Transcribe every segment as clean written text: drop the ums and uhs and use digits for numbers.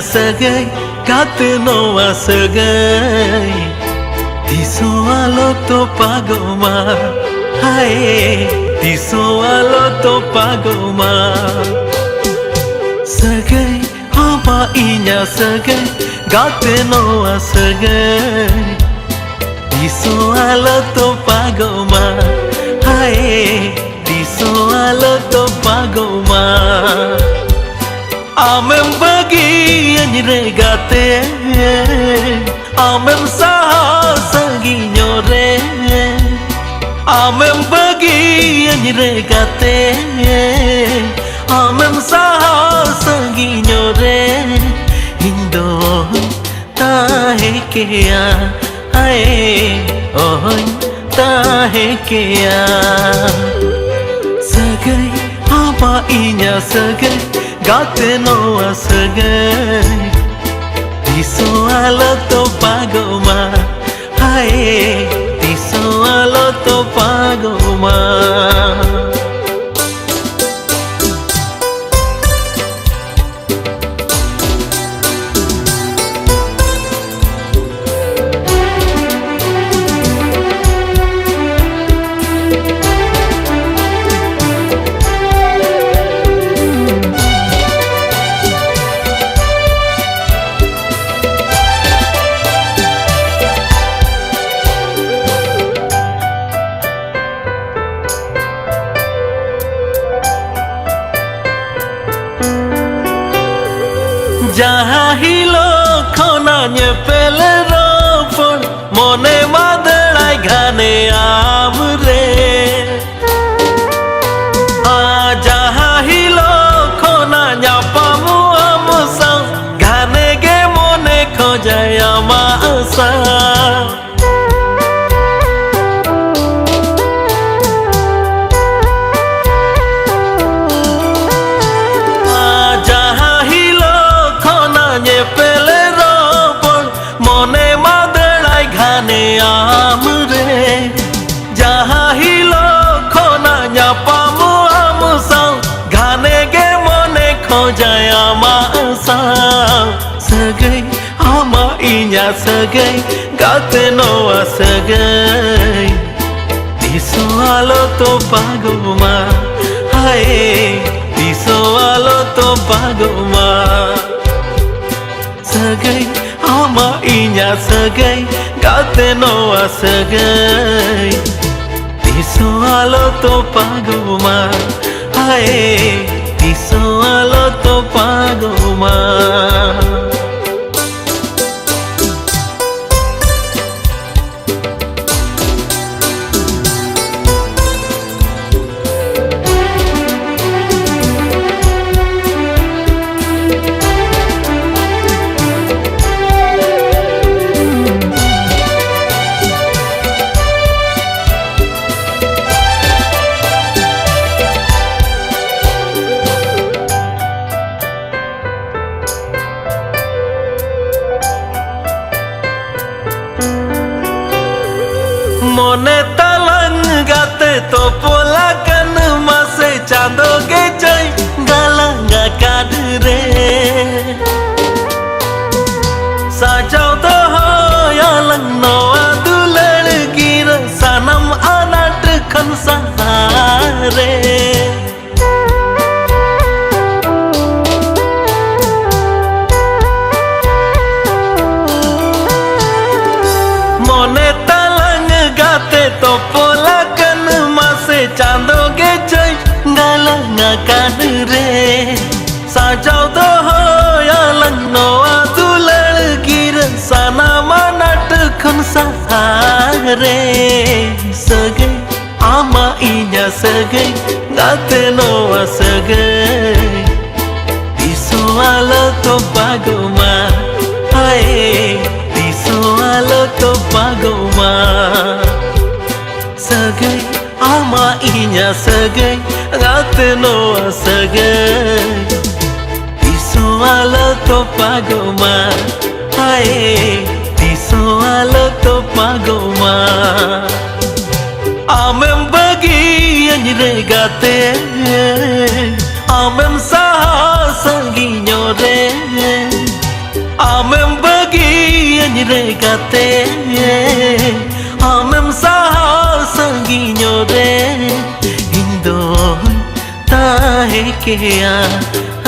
sagai katenoa sagai tisoalo to pagoma hai tisoalo to pagoma sagai haba inya sagai katenoa sagai tisoalo to pagoma hai tisoalo to pagoma Amem bagi regate Amem sahasaginyo re Amem bagi regate Amem sahasaginyo re Indo tahe kea Ae oy tahe kea Sagai apa inya sagai Katenoa sagai tisoalo to pagoma hai tisoalo to pagoma Jaha hilo khonanya pele ropon mone madalai ghane amre jaha hilo khonanya pamu amsa ghane ge mone khojaya ma asa pele ropon mone madalai ghane amre jaha hilo khonanya pamu amsa ghane ge mone khojaya ma asa sagai ama inya sagai katenoa sagai tisoalo to pagoma hai tisoalo to pagoma sagai ama inya sagai katenoa sagai tisoalo to pagoma hai tisoalo to pagoma mone talang gate to polakan mase chando ge jai galanga kadre sajau to hoyalang no adulal gir sanam anat khan sahare mone gate to polakan mase chando ge jai galanga kadre sajau to hoyalang no adulal gir sanama nat khon sahare sagai ama inya sagai katenoa sagai tisoalo to pagoma hai tisoalo to pagoma sagai ama inya sagai katenoa sagai tisoalo to pagoma hai tisoalo to pagoma amem bagi regate amem sahasaginyo re re gate amem saha sanginyo re indo tahe kea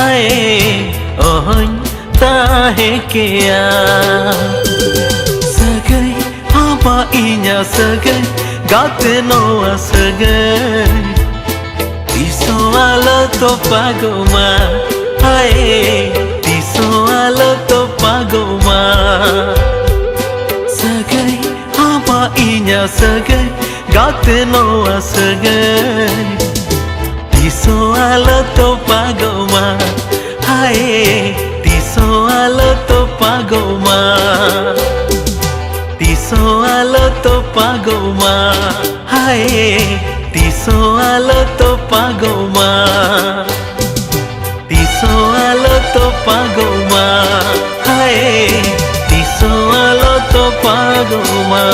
ae oin tahe kea sagai ama inya sagai gate no sagai tiso alo to pagoma ae tiso alo to pagoma sagai ama inya sagai gate no sagai tiso alo to pagoma ae tiso alo to pagoma tiso alo to pagoma ae tiso alo to pagoma tiso alo to pagoma ae tiso alo to pagoma